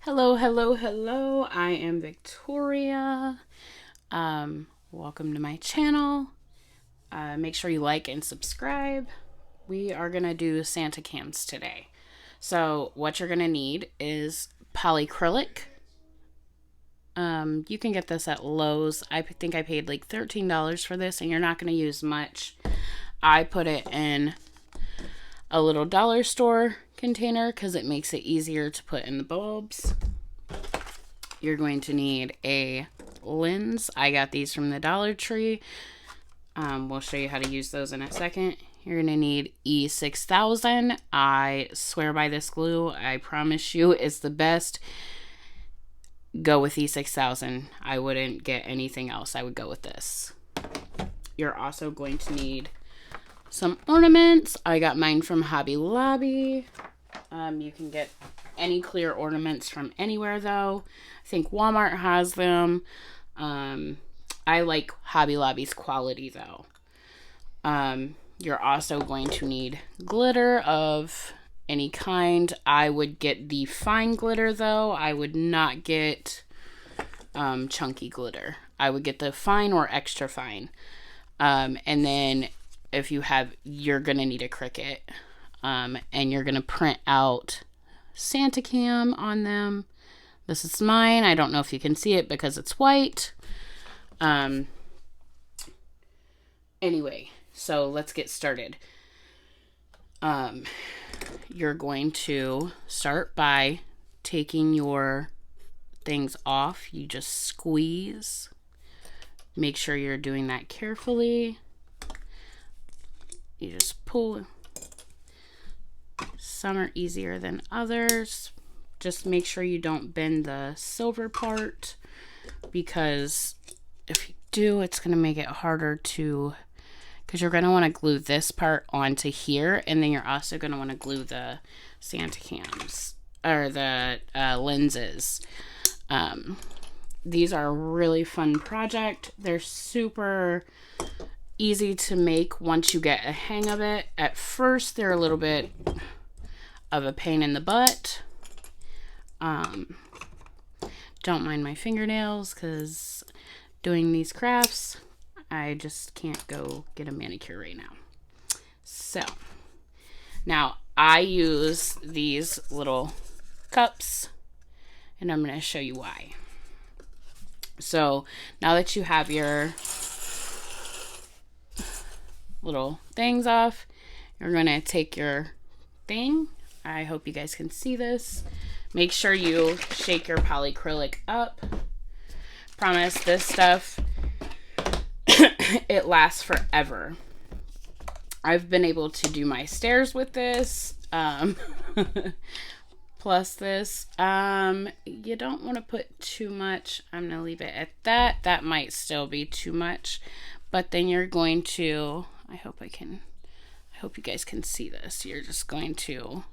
Hello, hello, hello. I am Victoria. Welcome to my channel. Make sure you like and subscribe. We are going to do Santa cans today. So what you're going to need is polycrylic. You can get this at Lowe's. I think I paid like $13 for this, and you're not going to use much. I put it in a little dollar store container because it makes it easier to put in the bulbs. You're going to need a lens. I got these from the Dollar Tree. We'll show you how to use those in a second. You're going to need E6000. I swear by this glue. I promise you it's the best. Go with E6000. I wouldn't get anything else. I would go with this. You're also going to need some ornaments. I got mine from Hobby Lobby. You can get any clear ornaments from anywhere though. I think Walmart has them. I like Hobby Lobby's quality though. You're also going to need glitter of any kind. I would get the fine glitter though. I would not get chunky glitter. I would get the fine or extra fine. And then if you have, you're going to need a Cricut. And you're going to print out Santa Cam on them. This is mine. I don't know if you can see it because it's white. Anyway, so let's get started. You're going to start by taking your things off. You just squeeze. Make sure you're doing that carefully. You just pull. Some are easier than others. Just make sure you don't bend the silver part, because if you do, it's going to make it harder to, because you're going to want to glue this part onto here, and then you're also going to want to glue the Santa cams, or the lenses. These are a really fun project. They're super easy to make once you get a hang of it. At first, they're a little bit of a pain in the butt. Don't mind my fingernails, because doing these crafts, I just can't go get a manicure right now. So, now I use these little cups, and I'm going to show you why. So, now that you have your little things off, you're going to take your thing. I hope you guys can see this. Make sure you shake your polycrylic up. Promise this stuff, it lasts forever. I've been able to do my stairs with this. Plus this. You don't want to put too much. I'm going to leave it at that. That might still be too much. But then you're going to, I hope you guys can see this. You're just going to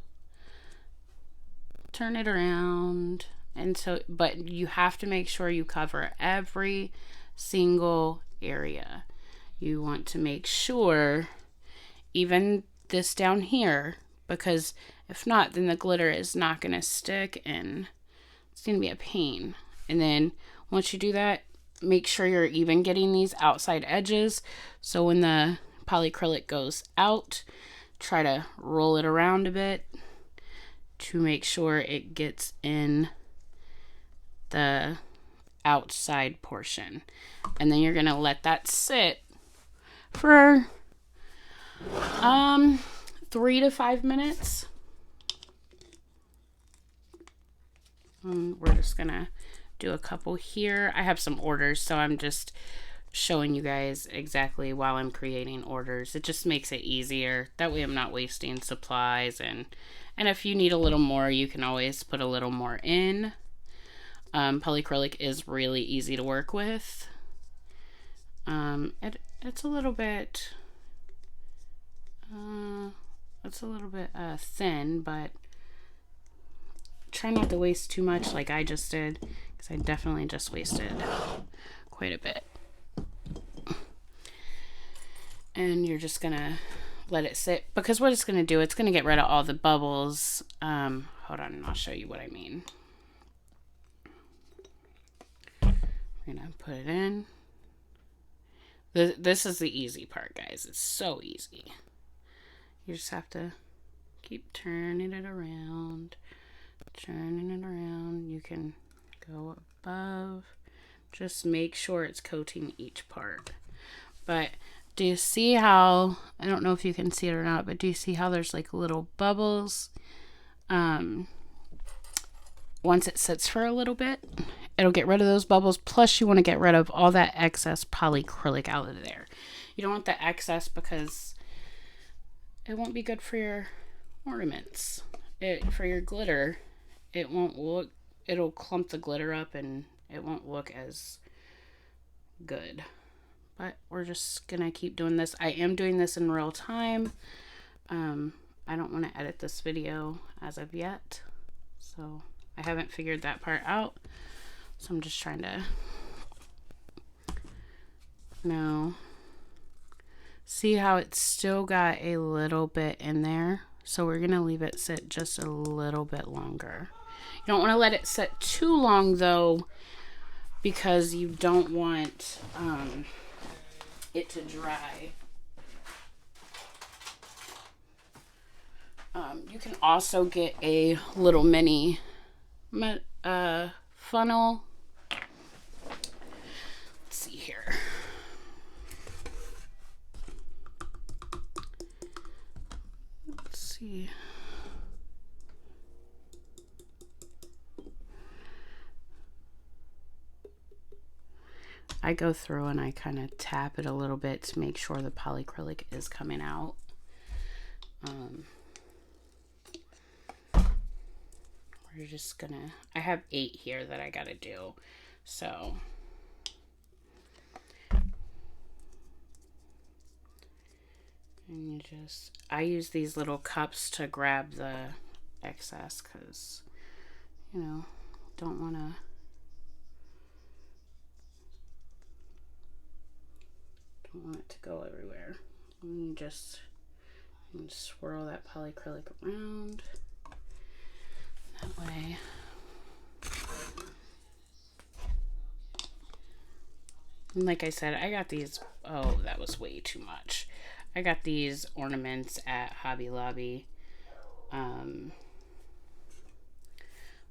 turn it around, and so, but you have to make sure you cover every single area. You want to make sure, even this down here, because if not, then the glitter is not going to stick, and it's going to be a pain. And then once you do that, make sure you're even getting these outside edges. So when the polycrylic goes out, try to roll it around a bit to make sure it gets in the outside portion. And then you're going to let that sit for 3 to 5 minutes. We're just going to do a couple here. I have some orders, so I'm just showing you guys exactly while I'm creating orders. It just makes it easier. That way I'm not wasting supplies, and if you need a little more, you can always put a little more in. Polycrylic is really easy to work with. It's a little bit thin, but try not to waste too much like I just did, because I definitely just wasted quite a bit. And you're just gonna let it sit, because what it's gonna do, it's gonna get rid of all the bubbles. Hold on, and I'll show you what I mean. We're gonna put it in. This is the easy part, guys. It's so easy. You just have to keep turning it around. Turning it around. You can go above. Just make sure it's coating each part. But do you see how, I don't know if you can see it or not, but do you see how there's like little bubbles? Once it sits for a little bit, it'll get rid of those bubbles. Plus, you want to get rid of all that excess polycrylic out of there. You don't want the excess because it won't be good for your ornaments. For your glitter, it won't look, it'll clump the glitter up and it won't look as good. But we're just going to keep doing this. I am doing this in real time. I don't want to edit this video as of yet. So I haven't figured that part out. So I'm just trying to now see how it's still got a little bit in there. So we're going to leave it sit just a little bit longer. You don't want to let it sit too long though, because you don't want it to dry. You can also get a little mini funnel. Let's see here. Let's see. I go through and I kind of tap it a little bit to make sure the polycrylic is coming out. We're just gonna, I have 8 here that I gotta do. So and you just, I use these little cups to grab the excess because, you know, don't want it to go everywhere. And you just swirl that polycrylic around that way. And like I said, I got these, oh, that was way too much. I got these ornaments at Hobby Lobby.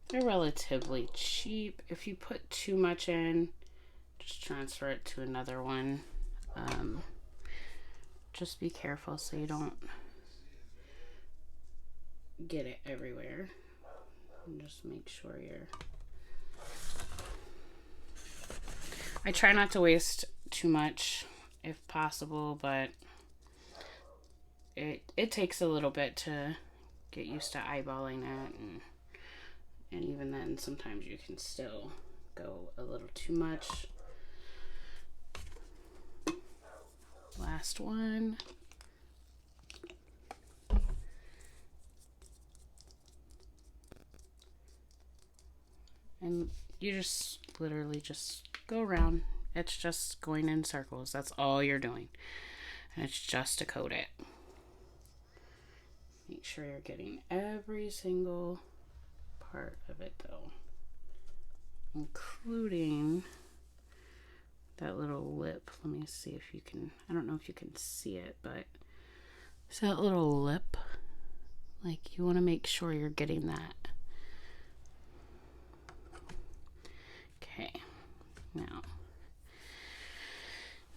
They're relatively cheap. If you put too much in, just transfer it to another one. Just be careful so you don't get it everywhere. And just make sure you're... I try not to waste too much if possible, but it takes a little bit to get used to eyeballing it, and even then sometimes you can still go a little too much. Last one. And you just literally just go around. It's just going in circles. That's all you're doing. And it's just to coat it. Make sure you're getting every single part of it though, including that little lip. Let me see if you can, I don't know if you can see it, but see that little lip? Like, you want to make sure you're getting that. Okay, now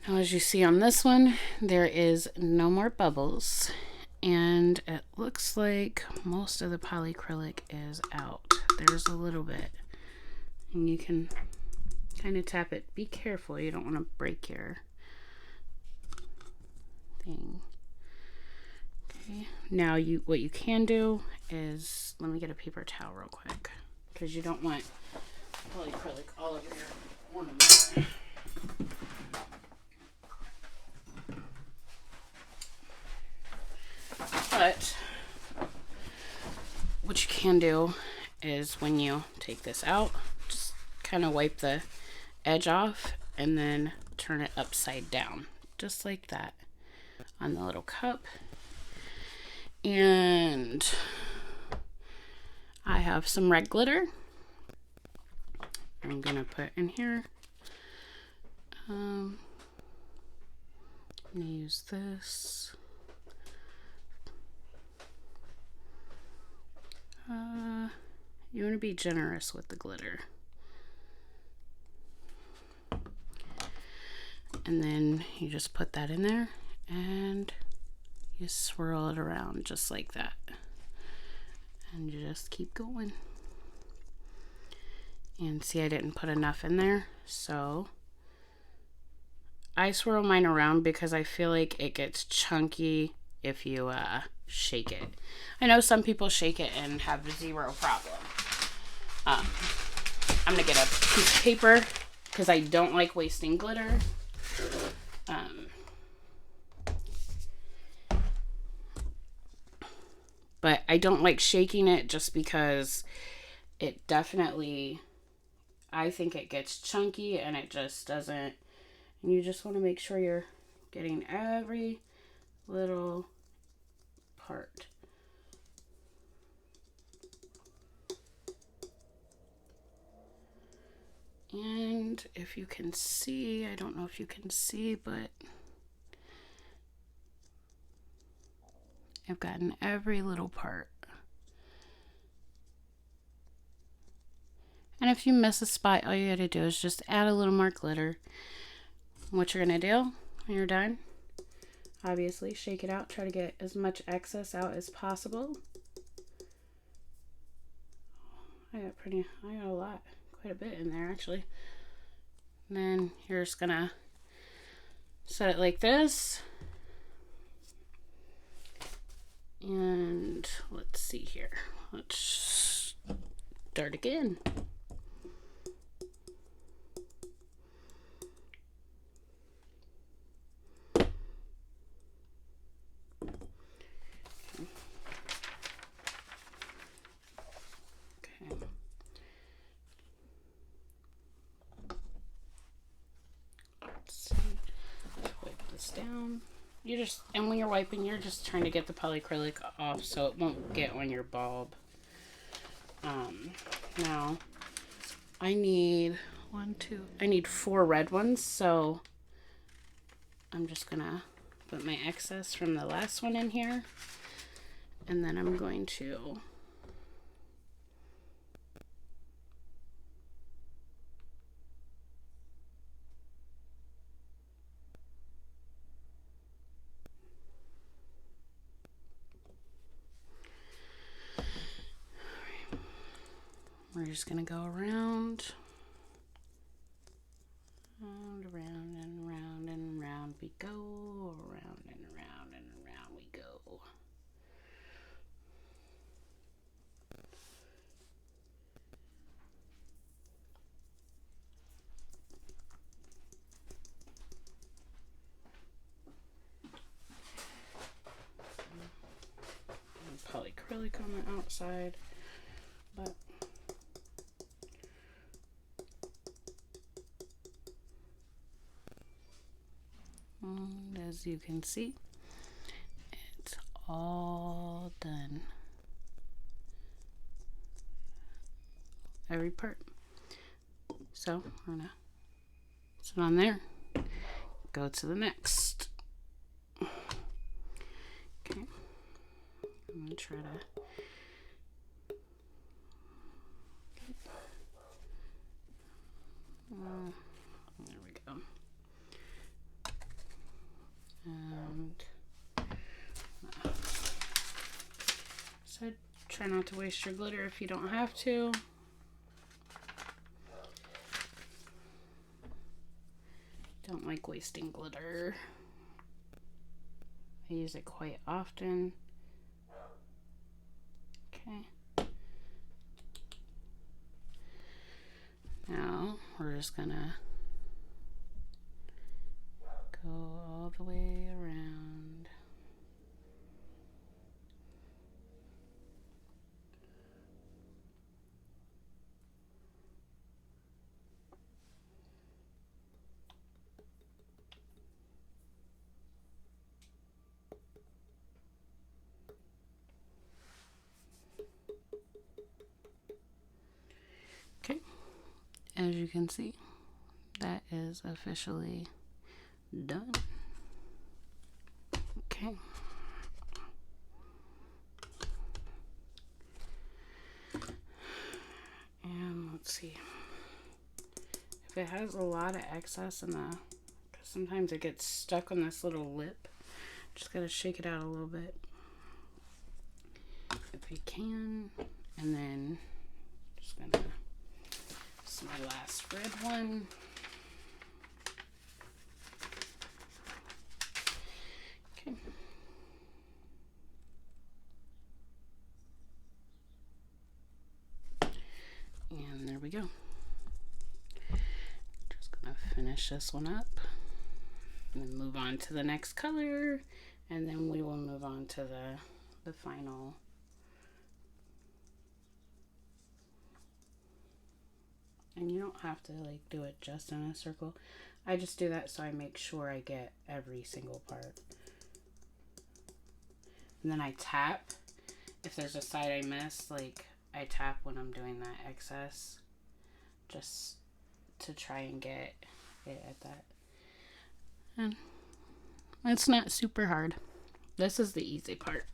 as you see on this one, there is no more bubbles, and it looks like most of the polycrylic is out. There's a little bit, and you can kind of tap it. Be careful, you don't want to break your thing. Okay, now what you can do is, let me get a paper towel real quick, because you don't want polycrylic all over your ornament. But what you can do is, when you take this out, just kind of wipe the edge off and then turn it upside down, just like that, on the little cup. And I have some red glitter I'm gonna put in here. I'm gonna use this. You want to be generous with the glitter. And then you just put that in there and you swirl it around just like that. And you just keep going. And see, I didn't put enough in there, so I swirl mine around because I feel like it gets chunky if you shake it. I know some people shake it and have zero problem. I'm gonna get a piece of paper because I don't like wasting glitter. But I don't like shaking it just because it definitely, I think it gets chunky and it just doesn't. And you just want to make sure you're getting every little part. And if you can see, I don't know if you can see, but I've gotten every little part. And if you miss a spot, all you gotta do is just add a little more glitter. What you're gonna do when you're done, obviously shake it out, try to get as much excess out as possible. I got a lot, quite a bit in there actually. And then you're just gonna set it like this. And let's see here. Let's start again. Down. And when you're wiping, you're just trying to get the polycrylic off so it won't get on your bulb. Now I need I need 4 red ones, so I'm just gonna put my excess from the last one in here, and then I'm going to we're just gonna go around and around and round and round we go, around and around and around we go. Polycrylic on the outside, but as you can see, it's all done. Every part. So we're gonna sit on there. Go to the next. Okay. I'm gonna try to. There we go. And so try not to waste your glitter if you don't have to. Don't like wasting glitter. I use it quite often. Okay. Now we're just gonna go all the way around. Okay, as you can see, that is officially done. Okay. And let's see. If it has a lot of excess in the, because sometimes it gets stuck on this little lip, just gotta shake it out a little bit if you can. And then just gonna, this is my last red one. Okay. And there we go. Just gonna finish this one up and then move on to the next color, and then we will move on to the final. And you don't have to like do it just in a circle. I just do that so I make sure I get every single part. And then I tap. If there's a side I missed, like I tap when I'm doing that excess, just to try and get it at that. And it's not super hard. This is the easy part.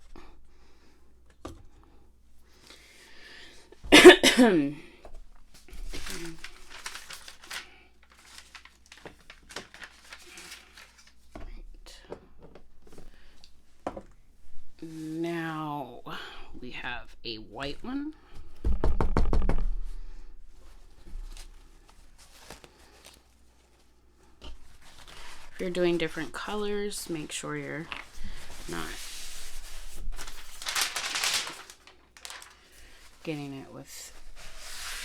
Now we have a white one. If you're doing different colors, make sure you're not getting it with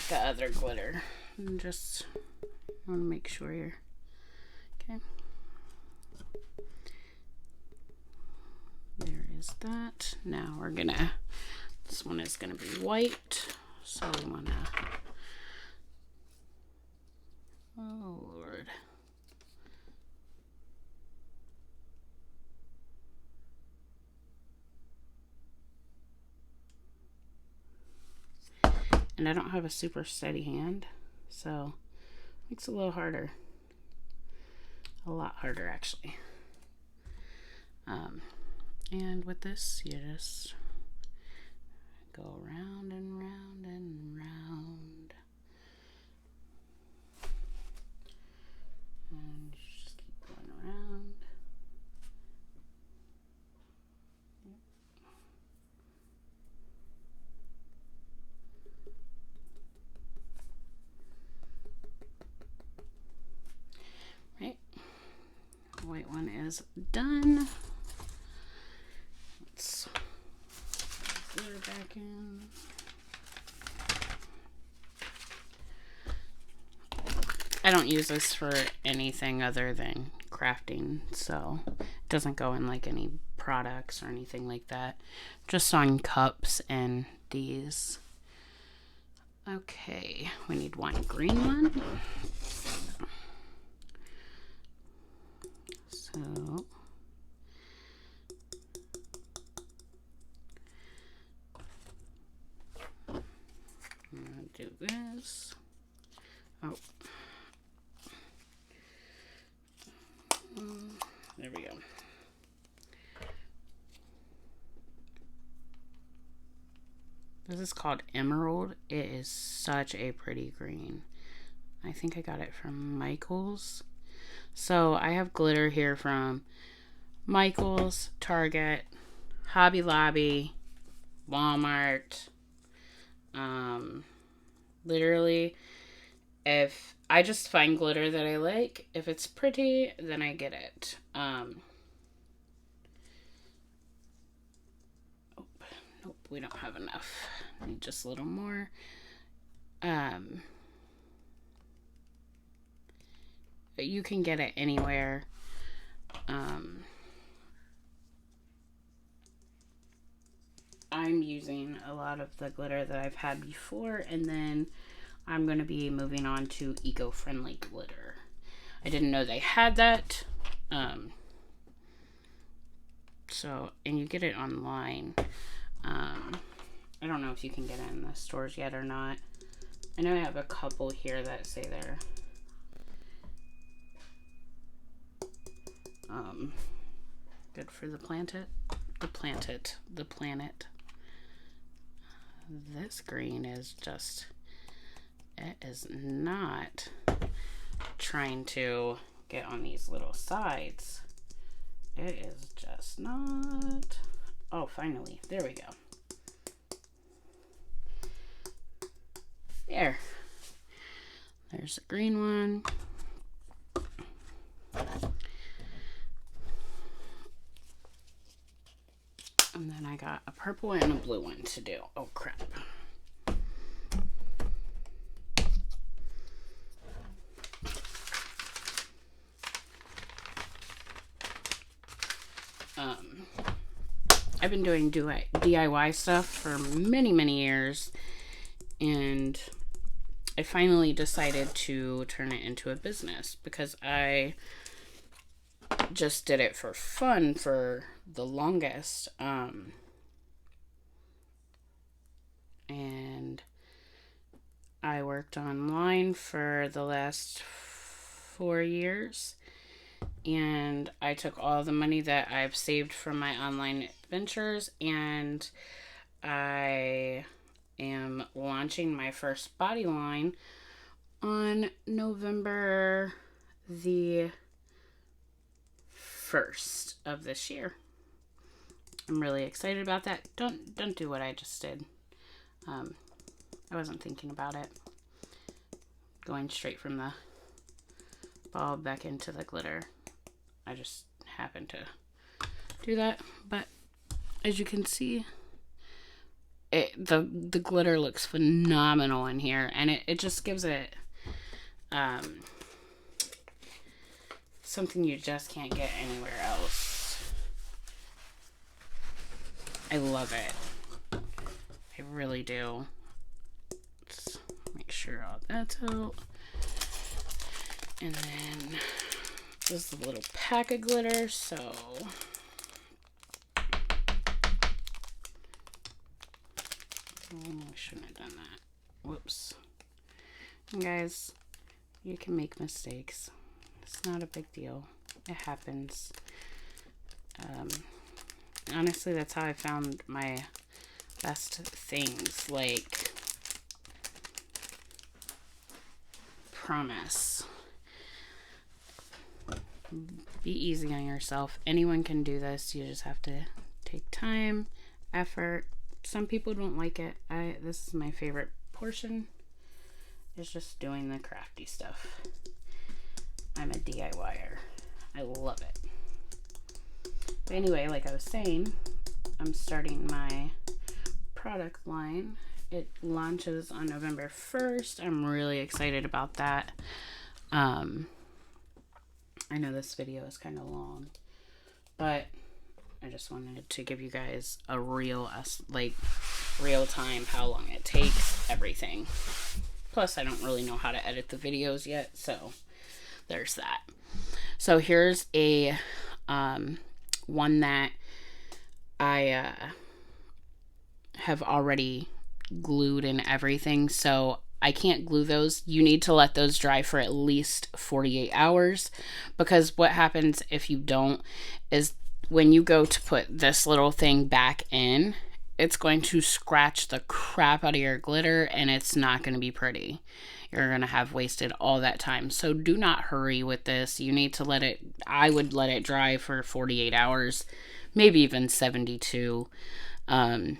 the other glitter. And just want to make sure you're okay. There is that. Now we're gonna, this one is gonna be white, so we wanna, oh Lord. And I don't have a super steady hand, so it makes it a little harder. A lot harder, actually. And with this, you just go round and round and round. And just keep going around. Right. White one is done. Let's put it back in. I don't use this for anything other than crafting, so it doesn't go in like any products or anything like that. Just on cups and these. Okay, we need one green one. So I'm gonna do this. Oh, there we go. This is called Emerald. It is such a pretty green. I think I got it from Michael's. So I have glitter here from Michael's, Target, Hobby Lobby, Walmart. Literally, if I just find glitter that I like, if it's pretty, then I get it. Nope, we don't have enough. I need just a little more. But you can get it anywhere. I'm using a lot of the glitter that I've had before, and then I'm going to be moving on to eco-friendly glitter. I didn't know they had that. So, and you get it online. I don't know if you can get it in the stores yet or not. I know I have a couple here that say they're Good for the planet. The planet. This green is just, it is not trying to get on these little sides. It is just not. Oh, finally. There we go. There. There's the green one. And then I got a purple and a blue one to do. Oh, crap. I've been doing DIY stuff for many, many years, and I finally decided to turn it into a business because I just did it for fun for the longest. And I worked online for the last 4 years. And I took all the money that I've saved from my online ventures, and I am launching my first body line on November the 1st of this year. I'm really excited about that. Don't do what I just did. I wasn't thinking about it. Going straight from the ball back into the glitter. I just happened to do that, but as you can see, the glitter looks phenomenal in here, and it just gives it something you just can't get anywhere else. I love it. I really do. Let's make sure all that's out, and then this is a little pack of glitter, so I shouldn't have done that. Whoops. And guys, you can make mistakes. It's not a big deal. It happens. Honestly, that's how I found my best things. Like, promise. Be easy on yourself. Anyone can do this. You just have to take time, effort. Some people don't like it. This is my favorite portion. Is just doing the crafty stuff. I'm a DIYer. I love it. But anyway, like I was saying, I'm starting my product line. It launches on November 1st. I'm really excited about that. I know this video is kind of long, but I just wanted to give you guys a real time how long it takes, everything. Plus, I don't really know how to edit the videos yet, so there's that. So here's a one that I have already glued and everything, so I can't glue those. You need to let those dry for at least 48 hours, because what happens if you don't is when you go to put this little thing back in, it's going to scratch the crap out of your glitter, and it's not going to be pretty. You're going to have wasted all that time. So do not hurry with this. You need to let it, I would let it dry for 48 hours, maybe even 72. When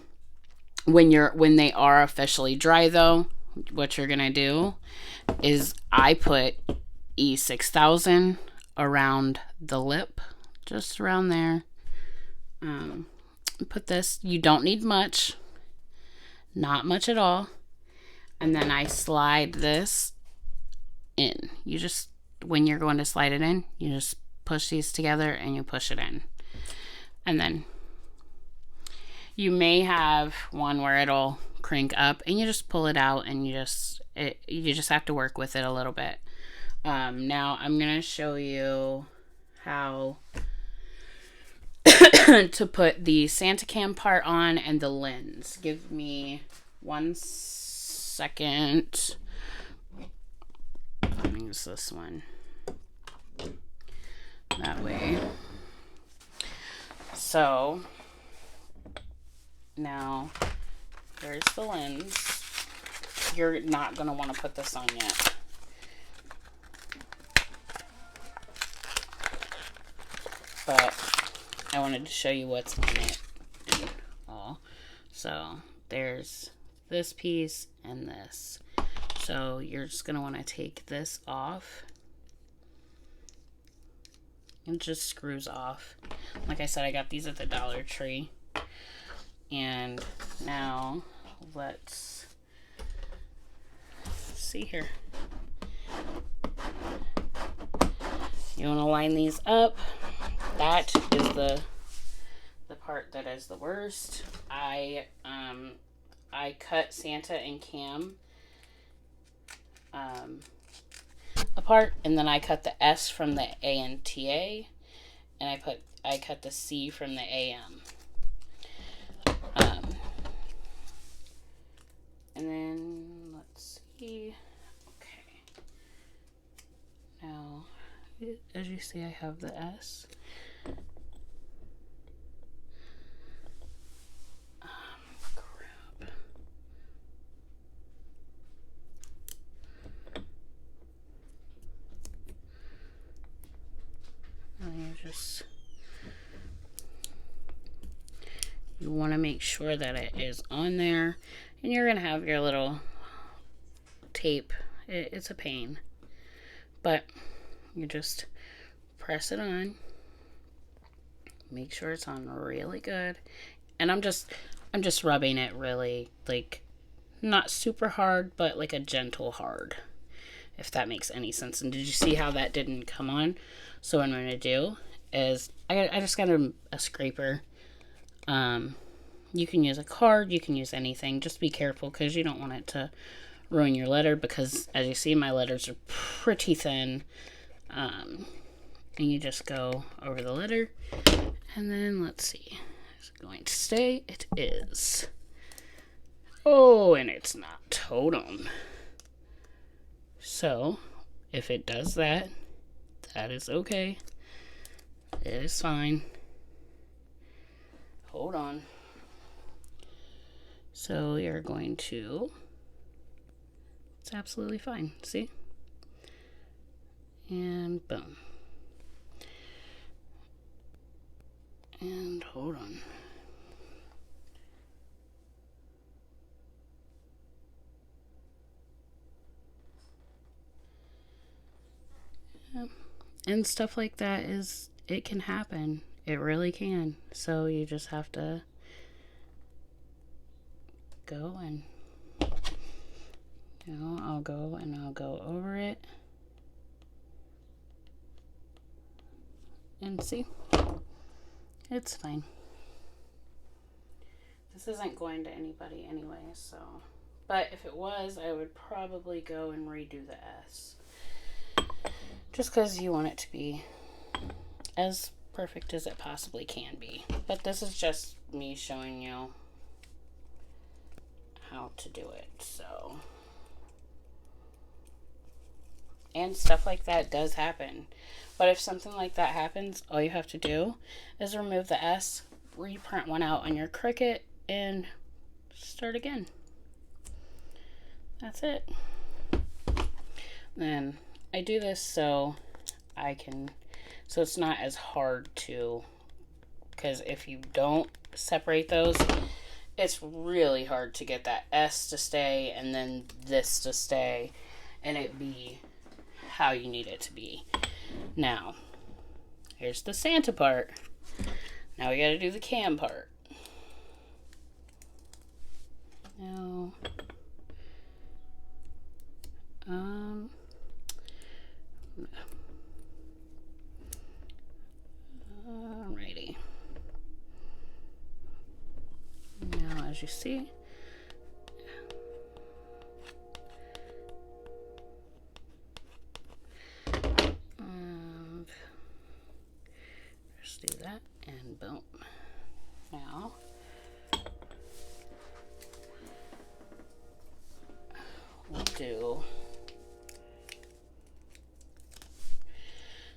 they are officially dry though, what you're going to do is I put E6000 around the lip, just around there. Put this, you don't need much, not much at all. And then I slide this in. You just, when you're going to slide it in, you just push these together and you push it in. And then you may have one where it'll crank up and you just pull it out, and you just have to work with it a little bit. Now I'm going to show you how to put the Santa Cam part on and the lens. Give me 1 second. Let me use this one. that way. So now there's the lens. You're not going to want to put this on yet. But I wanted to show you what's in it and all. So there's this piece and this. So you're just going to want to take this off. It just screws off. Like I said, I got these at the Dollar Tree. And now let's see here. You want to line these up. That is the part that is the worst. I cut Santa and Cam apart, and then I cut the S from the ANTA, and I cut the C from the AM. And then let's see. Okay. Now, as you see, I have the S. Crap. You want to make sure that it is on there, and you're going to have your little tape. It's a pain, but you just press it on, make sure it's on really good, and I'm just rubbing it really, like, not super hard, but like a gentle hard, if that makes any sense. And did you see how that didn't come on? So what I'm going to do is I just got a scraper. You can use a card, you can use anything. Just be careful because you don't want it to ruin your letter, because as you see, my letters are pretty thin. And you just go over the letter, and then let's see. Is it going to stay? It is. Oh, and it's not. Hold on. So, if it does that, that is okay. It is fine. Hold on. So you're going to, it's absolutely fine. See? And boom. And hold on. And stuff like that it can happen. It really can. So you just have to go and, I'll go over it. And see? It's fine. This isn't going to anybody anyway, so. But if it was, I would probably go and redo the S. Just because you want it to be as perfect as it possibly can be. But this is just me showing you how to do it, so. And stuff like that does happen. But if something like that happens, all you have to do is remove the S, reprint one out on your Cricut, and start again. That's it. Then I do this so it's not as hard to, because if you don't separate those, it's really hard to get that S to stay and then this to stay and it be how you need it to be. Now, here's the Santa part. Now we gotta do the Cam part. Now, alrighty. Now, as you see, just do that and boom. Now, we'll do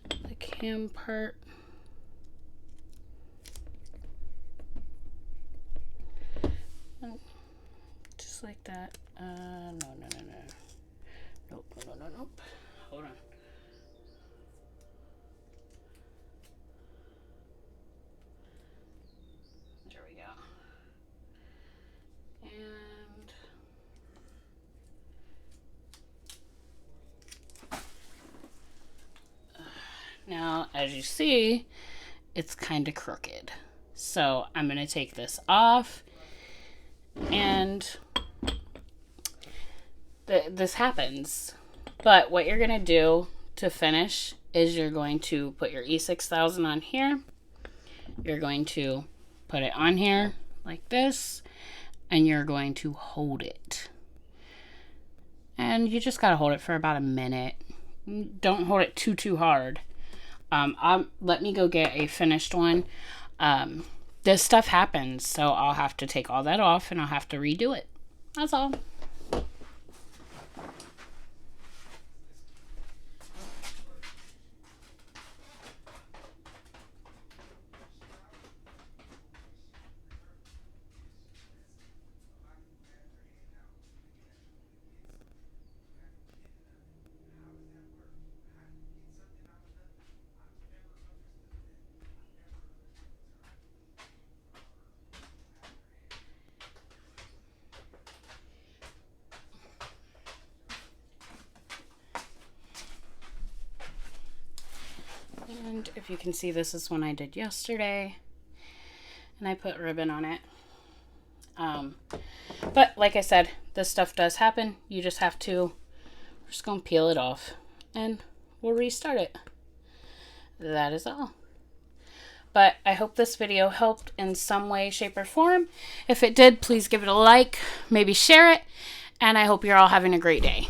the ham part. And just like that. No. Nope. Hold on. There we go. And now, as you see, it's kind of crooked. So I'm going to take this off, and this happens. But what you're going to do to finish is you're going to put your E6000 on here. You're going to put it on here like this, and you're going to hold it. And you just got to hold it for about a minute. Don't hold it too hard. Let me go get a finished one. This stuff happens, so I'll have to take all that off and I'll have to redo it. That's all. And if you can see, this is one I did yesterday, and I put ribbon on it. But like I said, this stuff does happen. You just have to, we're just going to peel it off and we'll restart it. That is all. But I hope this video helped in some way, shape, or form. If it did, please give it a like, maybe share it, and I hope you're all having a great day.